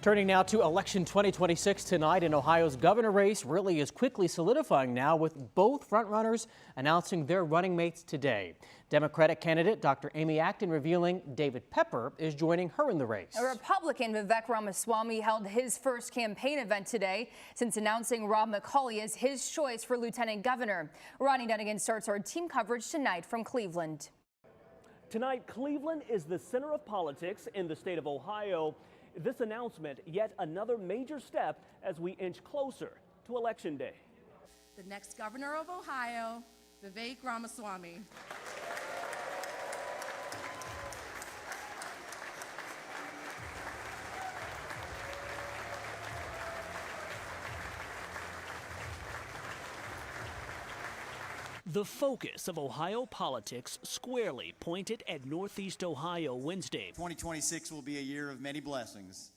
Turning now to election 2026 tonight, in Ohio's governor race really is quickly solidifying now, with both frontrunners announcing their running mates today. Democratic candidate Dr. Amy Acton revealing David Pepper is joining her in the race. A Republican, Vivek Ramaswamy, held his first campaign event today since announcing Rob McCauley as his choice for lieutenant governor. Rodney Dunnigan starts our team coverage tonight from Cleveland. Tonight, Cleveland is the center of politics in the state of Ohio. This announcement, yet another major step as we inch closer to Election Day. The next governor of Ohio, Vivek Ramaswamy. The focus of Ohio politics squarely pointed at Northeast Ohio Wednesday. 2026 will be a year of many blessings,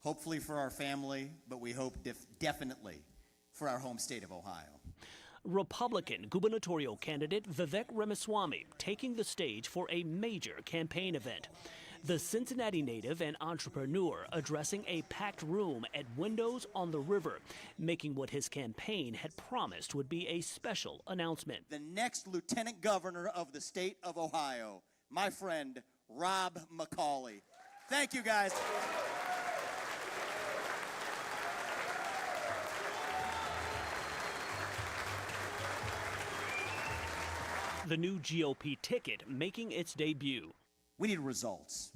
hopefully for our family, but we hope definitely for our home state of Ohio. Republican gubernatorial candidate Vivek Ramaswamy taking the stage for a major campaign event. The Cincinnati native and entrepreneur addressing a packed room at Windows on the River, making what his campaign had promised would be a special announcement. The next lieutenant governor of the state of Ohio, my friend, Rob McCauley. Thank you, guys. The new GOP ticket making its debut. We need results.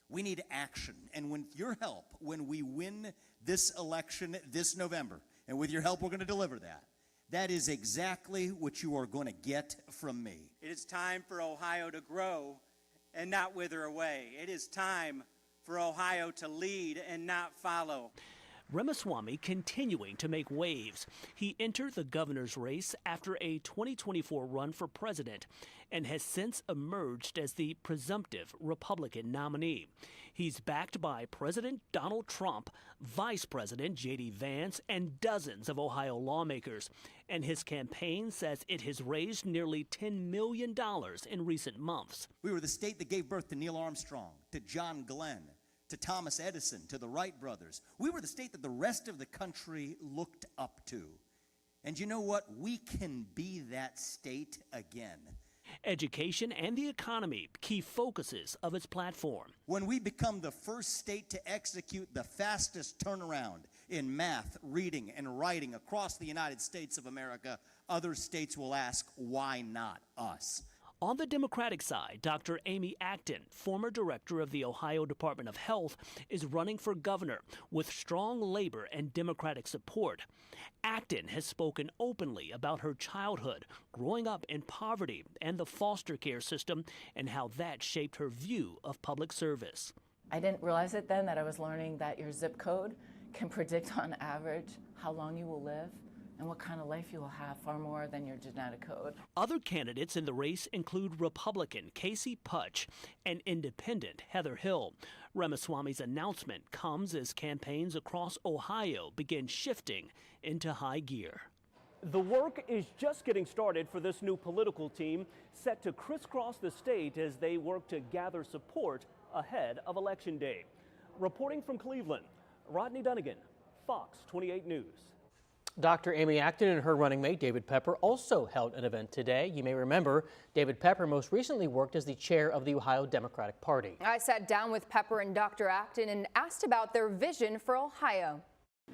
We need action. And with your help, when we win this election this November, and with your help, we're going to deliver that. That is exactly what you are going to get from me. It is time for Ohio to grow and not wither away. It is time for Ohio to lead and not follow. Ramaswamy continuing to make waves. He entered the governor's race after a 2024 run for president and has since emerged as the presumptive Republican nominee. He's backed by President Donald Trump, Vice President J.D. Vance, and dozens of Ohio lawmakers. And his campaign says it has raised nearly $10 million in recent months. We were the state that gave birth to Neil Armstrong, to John Glenn, to Thomas Edison, to the Wright brothers. We were the state that the rest of the country looked up to. And you know what? We can be that state again. Education and the economy, key focuses of its platform. When we become the first state to execute the fastest turnaround in math, reading, and writing across the United States of America, other states will ask, why not us? On the Democratic side, Dr. Amy Acton, former director of the Ohio Department of Health, is running for governor with strong labor and Democratic support. Acton has spoken openly about her childhood, growing up in poverty, and the foster care system, and how that shaped her view of public service. I didn't realize it then that I was learning that your zip code can predict on average how long you will live and what kind of life you will have, far more than your genetic code. Other candidates in the race include Republican Casey Putch and Independent Heather Hill. Ramaswamy's announcement comes as campaigns across Ohio begin shifting into high gear. The work is just getting started for this new political team, set to crisscross the state as they work to gather support ahead of Election Day. Reporting from Cleveland, Rodney Dunnigan, Fox 28 News. Dr. Amy Acton and her running mate David Pepper also held an event today. You may remember David Pepper most recently worked as the chair of the Ohio Democratic Party. I sat down with Pepper and Dr. Acton and asked about their vision for Ohio.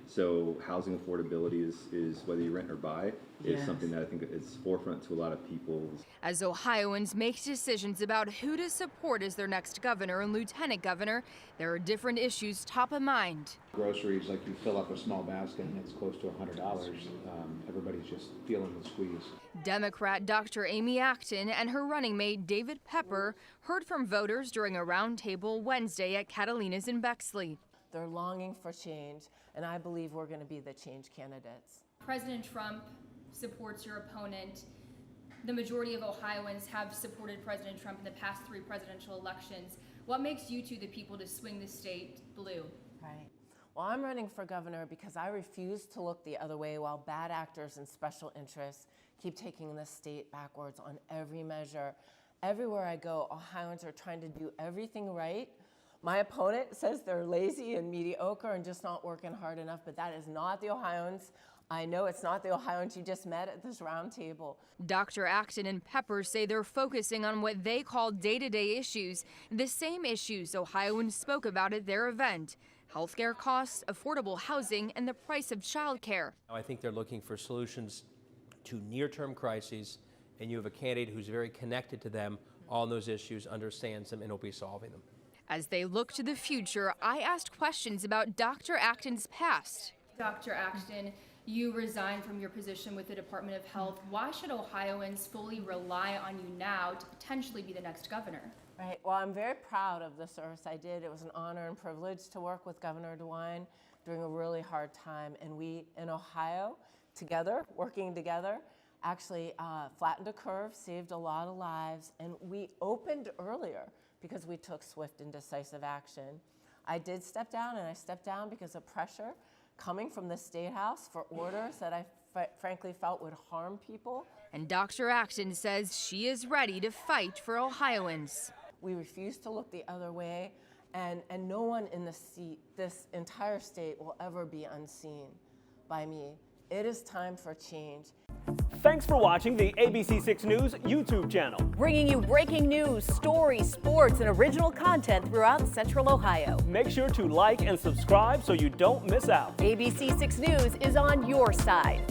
So housing affordability is whether you rent or buy, is something that I think is forefront to a lot of people. As Ohioans make decisions about who to support as their next governor and lieutenant governor, there are different issues top of mind. Groceries, like you fill up a small basket and it's close to $100. Everybody's just feeling the squeeze. Democrat Dr. Amy Acton and her running mate David Pepper heard from voters during a roundtable Wednesday at Catalina's in Bexley. They're longing for change, and I believe we're going to be the change candidates. President Trump supports your opponent. The majority of Ohioans have supported President Trump in the past 3 presidential elections. What makes you two the people to swing the state blue? Right. Well, I'm running for governor because I refuse to look the other way while bad actors and special interests keep taking the state backwards on every measure. Everywhere I go, Ohioans are trying to do everything right, My opponent says they're lazy and mediocre and just not working hard enough, but that is not the Ohioans. I know it's not the Ohioans you just met at this roundtable. Dr. Acton and Pepper say they're focusing on what they call day-to-day issues, the same issues Ohioans spoke about at their event: healthcare costs, affordable housing, and the price of childcare. I think they're looking for solutions to near-term crises, and you have a candidate who's very connected to them on those issues, understands them, and will be solving them. As they look to the future, I asked questions about Dr. Acton's past. Dr. Acton, you resigned from your position with the Department of Health. Why should Ohioans fully rely on you now to potentially be the next governor? Right. Well, I'm very proud of the service I did. It was an honor and privilege to work with Governor DeWine during a really hard time. And we in Ohio, together, working together, actually flattened a curve, saved a lot of lives, and we opened earlier because we took swift and decisive action. I did step down, and I stepped down because of pressure coming from the State House for orders that I frankly felt would harm people. And Dr. Acton says she is ready to fight for Ohioans. We refuse to look the other way, and no one in this entire state will ever be unseen by me. It is time for change. Thanks for watching the ABC6 News YouTube channel. Bringing you breaking news, stories, sports, and original content throughout Central Ohio. Make sure to like and subscribe so you don't miss out. ABC6 News is on your side.